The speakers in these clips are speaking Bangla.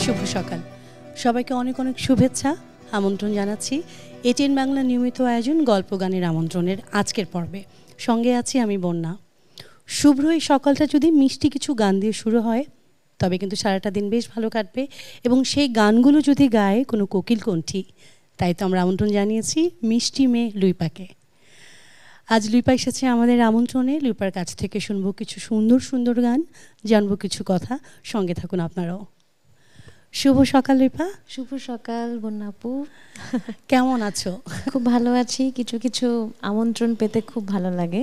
শুভ সকাল সবাইকে অনেক অনেক শুভেচ্ছা আমন্ত্রণ জানাচ্ছি এটিএন বাংলা নিয়মিত আয়োজন গল্প গানের আমন্ত্রণের আজকের পর্বে সঙ্গে আছি আমি বন্যা শুভ্র এই সকালটা যদি মিষ্টি কিছু গান দিয়ে শুরু হয় তবে কিন্তু সারাটা দিন বেশ ভালো কাটবে এবং সেই গানগুলো যদি গায় কোনো কোকিল কণ্ঠী তাই তো আমরা আমন্ত্রণ জানিয়েছি মিষ্টি মেয়ে লুইপাকে আজ লুইপা এসেছে আমাদের আমন্ত্রণে লুইপার কাছ থেকে শুনবো কিছু সুন্দর সুন্দর গান জানবো কিছু কথা সঙ্গে থাকুন আপনারাও শুভ সকাল লুইপা শুভ সকাল বন্যা আপু কেমন আছো খুব ভালো আছি কিছু কিছু আমন্ত্রণ পেতে খুব ভালো লাগে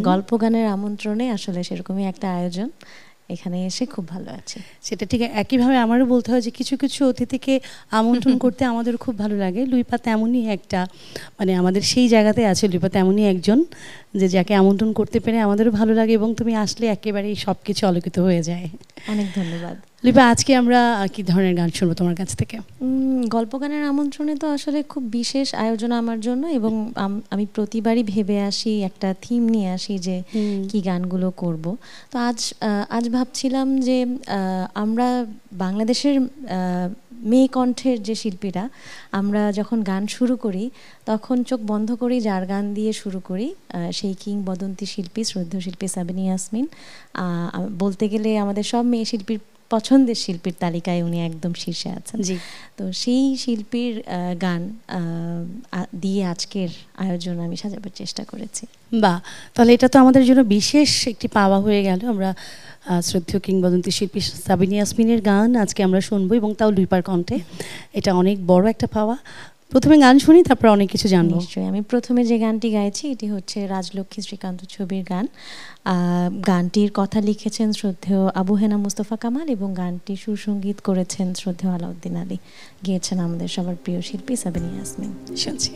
গল্প গানের আমন্ত্রণে আসলে সেরকমই একটা আয়োজন এখানে এসে খুব ভালো আছি সেটা ঠিক একইভাবে আমারও বলতে হয় যে কিছু কিছু অতিথিকে আমন্ত্রণ করতে আমাদের খুব ভালো লাগে লুইপা তেমনই একটা মানে আমাদের সেই জায়গাতে আছে লুইপা তেমনই একজন যে যাকে আমন্ত্রণ করতে পেরে আমাদেরও ভালো লাগে এবং তুমি আসলে একেবারেই সব কিছু আলোকিত হয়ে যায় অনেক ধন্যবাদ লুইপা আজকে আমরা কি ধরনের গান শুনবো তোমার কাছ থেকে গল্প গানের আমন্ত্রণে তো আসলে খুব বিশেষ আয়োজন আমার জন্য এবং আমি প্রতিবারই ভেবে আসি একটা থিম নিয়ে আসি যে কি গানগুলো করব তো আজ ভাবছিলাম যে আমরা বাংলাদেশের মেয়ে কণ্ঠের যে শিল্পীরা আমরা যখন গান শুরু করি তখন চোখ বন্ধ করি যার গান দিয়ে শুরু করি সেই কিংবদন্তি শিল্পী শ্রদ্ধেয় শিল্পী সাবিনা ইয়াসমিন বলতে গেলে আমাদের সব মেয়ে শিল্পীর পছন্দের শিল্পীর তালিকায় উনি একদম শীর্ষে আছেন জি তো সেই শিল্পীর গান দিয়ে আজকের আয়োজন আমি সাজাবার চেষ্টা করেছি বাহ তাহলে এটা তো আমাদের জন্য বিশেষ একটি পাওয়া হয়ে গেল আমরা শ্রদ্ধেয় কিংবদন্তি শিল্পী সাবিনা ইয়াসমিনের গান আজকে আমরা শুনবো এবং তাও লুইপার কণ্ঠে এটা অনেক বড় একটা পাওয়া প্রথমে গান শুনি তারপর অনেক কিছু জানবো নিশ্চয়ই আমি প্রথমে যে গানটি গাইছি এটি হচ্ছে রাজলক্ষ্মী শ্রীকান্ত ছবির গান গানটির কথা লিখেছেন শ্রদ্ধেয় আবু হেনা মুস্তফা কামাল এবং গানটি সুরসঙ্গীত করেছেন শ্রদ্ধেয় আলাউদ্দিন আলী গেয়েছেন আমাদের সবার প্রিয় শিল্পী সাবিনা ইয়াসমিন শুনছি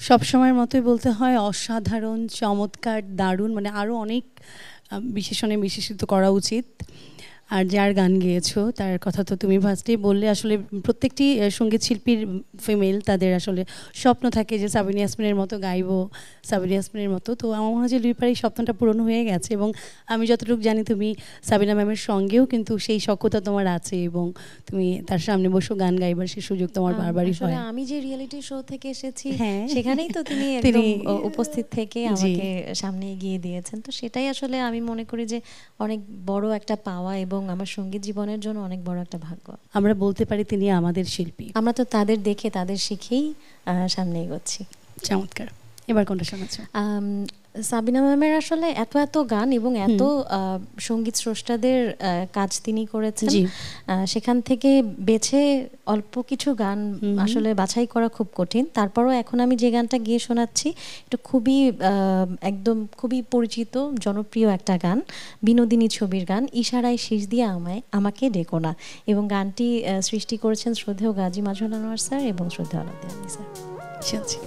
সবসময়ের মতোই বলতে হয় অসাধারণ, চমৎকার, দারুণ, মানে আরও অনেক বিশেষণে বিশেষিত করা উচিত। আর যার গান গেয়েছো তার কথা তো তুমি ফার্স্টেই বললে। আসলে প্রত্যেকটি সঙ্গীত শিল্পীর ফিমেল তাদের আসলে স্বপ্ন থাকে যে সাবিনা ইয়াসমিনের মতো গাইবো, সাবিনা ইয়াসমিনের মতো। তো আমার মনে হয় যে লুইপার এই স্বপ্নটা পূরণ হয়ে গেছে, এবং আমি যতটুকু জানি তুমি সাবিনা ম্যামের সঙ্গেও কিন্তু সেই সখ্যতা তোমার আছে, এবং তুমি তার সামনে বসেও গান গাইবার সেই সুযোগ তোমার বারবারই হয়। আমি যে রিয়েলিটি শো থেকে এসেছি হ্যাঁ, সেখানেই তো তিনি একদম উপস্থিত থেকে আমাকে সামনে এগিয়ে দিয়েছেন। তো সেটাই আসলে আমি মনে করি যে অনেক বড় একটা পাওয়া এবং আমার সঙ্গীত জীবনের জন্য অনেক বড় একটা ভাগ্য। আমরা বলতে পারি তিনি আমাদের শিল্পী। আমরা তো তাদের দেখে তাদের শিখেই সামনে এগোচ্ছি। চমৎকার। এবার কোনটা শোনাচ্ছ? সাবিনা ম্যামের আসলে এত এত গান এবং এত সঙ্গীত স্রষ্টাদের কাজ তিনি করেছেন, সেখান থেকে বেছে অল্প কিছু গান আসলে বাছাই করা খুব কঠিন। তারপরও এখন আমি যে গানটা গিয়ে শোনাচ্ছি এটা খুবই খুবই পরিচিত জনপ্রিয় একটা গান, বিনোদিনী ছবির গান, ইশারায় শীষ দিয়ে আমাকে ডেকো না। এবং গানটি সৃষ্টি করেছেন শ্রদ্ধেয় গাজী মাজহারুল আনোয়ার স্যার এবং শ্রদ্ধেয় আলাউদ্দিন আলী স্যার। শুনছি।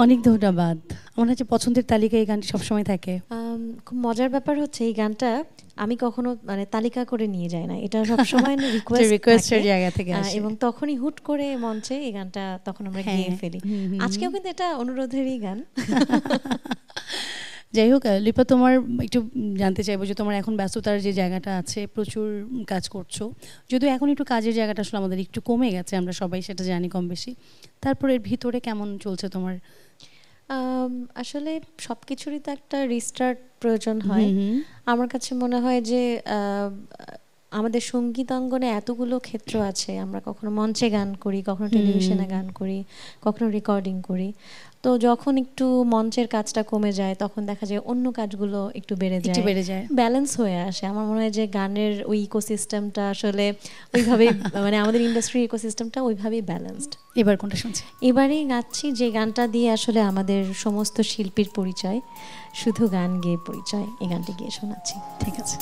অনেক ধন্যবাদ। আমার হচ্ছে পছন্দের তালিকায় এই গানটি সবসময় থাকে। খুব মজার ব্যাপার হচ্ছে এই গানটা আমি কখনো মানে তালিকা করে নিয়ে যাই না, এটা সবসময় রিকোয়েস্টের জায়গা থেকে আসে এবং তখনই হুট করে মঞ্চে এই গানটা তখন আমরা গেয়ে ফেলি। আজকেও কিন্তু এটা অনুরোধেরই গান। যাই হোক লিপা, তোমার একটু জানতে চাইবো যে তোমার এখন ব্যস্ততার যে জায়গাটা আছে, প্রচুর কাজ করছো, যদিও এখন একটু কাজের জায়গাটা আসলে আমাদের একটু কমে গেছে, আমরা সবাই সেটা জানি কম বেশি, তারপর এর ভিতরে কেমন চলছে তোমার? আসলে সব কিছুরই তো একটা রিস্টার্ট প্রয়োজন হয়। আমার কাছে মনে হয় যে আমাদের সঙ্গীতাঙ্গনে এতগুলো ক্ষেত্র আছে, আমরা কখনো মঞ্চে গান করি, কখনো টেলিভিশনে গান করি, কখনো রেকর্ডিং করি। তো যখন একটু মঞ্চের কাজটা কমে যায় তখন দেখা যায় অন্য কাজগুলো একটু বেড়ে যায়, ব্যালেন্স হয়ে আসে। আমার মনে হয় যে গানের ওই ইকোসিস্টেমটা আসলে ওইভাবে মানে আমাদের ইন্ডাস্ট্রির ইকোসিস্টেমটা ওইভাবেই ব্যালেন্সড। এবার কোনটা শুনছি? এবারেই গাচ্ছি যে গানটা দিয়ে আসলে আমাদের সমস্ত শিল্পীর পরিচয়, শুধু গান গেয়ে পরিচয়, এই গানটি গিয়ে শোনাচ্ছি। ঠিক আছে।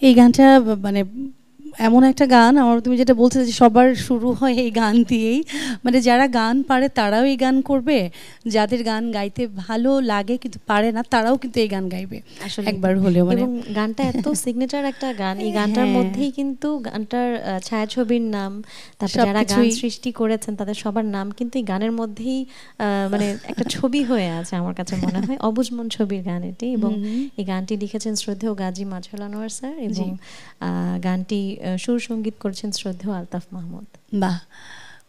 এই গানটা মানে এমন একটা গান, আমার তুমি যেটা বলছো যে সবার শুরু হয় এই গান দিয়েই, মানে যারা গান পারে তারাও এই গান করবে, যাদের গান গাইতে ভালো লাগে কিন্তু পারে না তারাও কিন্তু এই গান গাইবে আসলে একবার হলেও। মানে এবং গানটা এত সিগনেচার একটা গান, এই গানটার হ্যাঁ। মধ্যেই কিন্তু গানটার ছায়াছবির নাম, তারপর যারা গান সবকিছুই। সৃষ্টি করেছেন তাদের সবার নাম কিন্তু এই গানের মধ্যেই মানে একটা ছবি হয়ে আছে আমার কাছে মনে হয়। অবুঝ মন ছবির গান এটি, এবং এই গানটি লিখেছেন শ্রদ্ধেয় গাজী মাজহার আনোয়ার স্যার, এবং গানটি সুর সঙ্গীত করেছেন শ্রদ্ধেয় আলতাফ মাহমুদ। বাহ,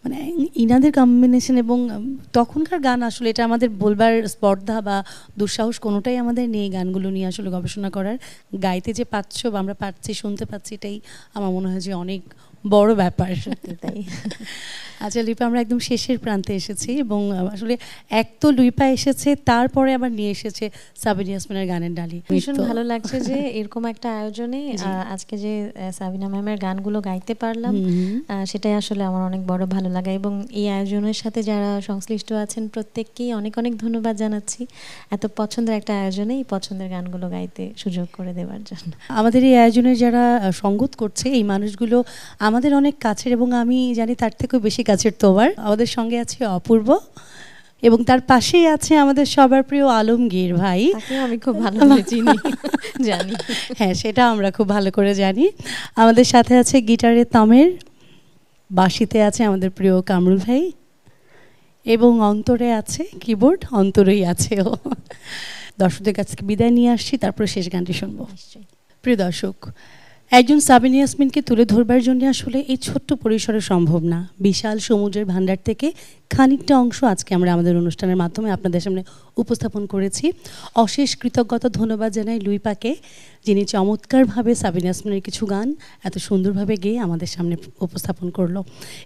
মানে ইনাদের কম্বিনেশন এবং তখনকার গান আসলে এটা আমাদের বলবার স্পর্ধা বা দুঃসাহস কোনোটাই আমাদের নেই গানগুলো নিয়ে আসলে গবেষণা করার। গাইতে যে পাচ্ছ বা আমরা পাচ্ছি, শুনতে পাচ্ছি, এটাই আমার মনে হয় যে অনেক বড় ব্যাপার। সত্যি তাই। আচ্ছা লিপা, আমরা একদম শেষের প্রান্তে এসেছি এবং আসলে এক তো লিপা এসেছে, তারপরে আবার নিয়ে এসেছে সাবিনা ইয়াসমিনের গানের ডালি। ভীষণ ভালো লাগছে যে এরকম একটা আয়োজনে আজকে যে সাবিনা ম্যামের গানগুলো গাইতে পারলাম, সেটাই আসলে আমার অনেক বড় ভালো লাগা। এবং এই আয়োজনের সাথে যারা সংশ্লিষ্ট আছেন প্রত্যেককেই অনেক অনেক ধন্যবাদ জানাচ্ছি এত পছন্দের একটা আয়োজনে এই পছন্দের গানগুলো গাইতে সুযোগ করে দেওয়ার জন্য। আমাদের এই আয়োজনের যারা সঙ্গত করছে এই মানুষগুলো আমাদের অনেক কাছের, এবং আমি জানি তার থেকেও বেশি কাছের তোমার। আমাদের সঙ্গে আছে অপূর্ব, এবং তার পাশেই আছে আমাদের সবার প্রিয় আলমগীর ভাই। তাকে আমি খুব ভালোভাবে চিনি, জানি। হ্যাঁ, সেটা আমরা খুব ভালো করে জানি। আমাদের সাথে আছে গিটারে তামের, বাঁশিতে আছে আমাদের প্রিয় কামরুল ভাই, এবং অন্তরে আছে কিবোর্ড, অন্তরেই আছে ও। দর্শকদের কাছ থেকে বিদায় নিয়ে আসছি, তারপরে শেষ গানটি শুনবো। প্রিয় দর্শক, একজন সাবিনা ইয়াসমিনকে তুলে ধরবার জন্য আসলে এই ছোট্ট পরিসরে সম্ভব না। বিশাল সমুদ্রের ভান্ডার থেকে খানিকটা অংশ আজকে আমরা আমাদের অনুষ্ঠানের মাধ্যমে আপনাদের সামনে উপস্থাপন করেছি। অশেষ কৃতজ্ঞতা ধন্যবাদ জানাই লুইপাকে, যিনি চমৎকারভাবে সাবিনা ইয়াসমিনের কিছু গান এত সুন্দরভাবে গেয়ে আমাদের সামনে উপস্থাপন করলো।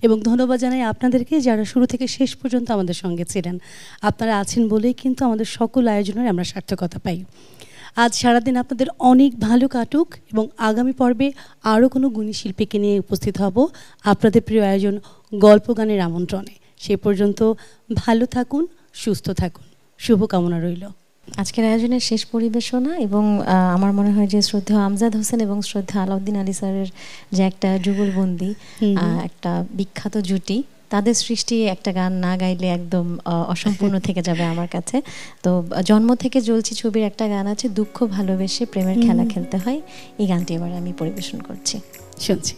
এবং ধন্যবাদ জানাই আপনাদেরকে যারা শুরু থেকে শেষ পর্যন্ত আমাদের সঙ্গে ছিলেন। আপনারা আছেন বলেই কিন্তু আমাদের সকল আয়োজনের আমরা সার্থকতা পাই। আজ সারাদিন আপনাদের অনেক ভালো কাটুক, এবং আগামী পর্বে আরও কোনো গুণী শিল্পীকে নিয়ে উপস্থিত হব আপনাদের প্রিয় আয়োজন গল্প গানের আমন্ত্রণে। সে পর্যন্ত ভালো থাকুন, সুস্থ থাকুন, শুভকামনা রইল। আজকের আয়োজনের শেষ পরিবেশনা, এবং আমার মনে হয় যে শ্রদ্ধেয় আমজাদ হোসেন এবং শ্রদ্ধেয় আলাউদ্দিন আলী স্যারের যে একটা যুগলবন্দি, একটা বিখ্যাত জুটি, তাদের সৃষ্টি একটা গান না গাইলে একদম অসম্পূর্ণ থেকে যাবে আমার কাছে। তো জন্ম থেকে জ্বলছি ছবির একটা গান আছে, দুঃখ ভালোবেসে প্রেমের খেলা খেলতে হয়, এই গানটি এবার আমি পরিবেশন করছি, শুনছি।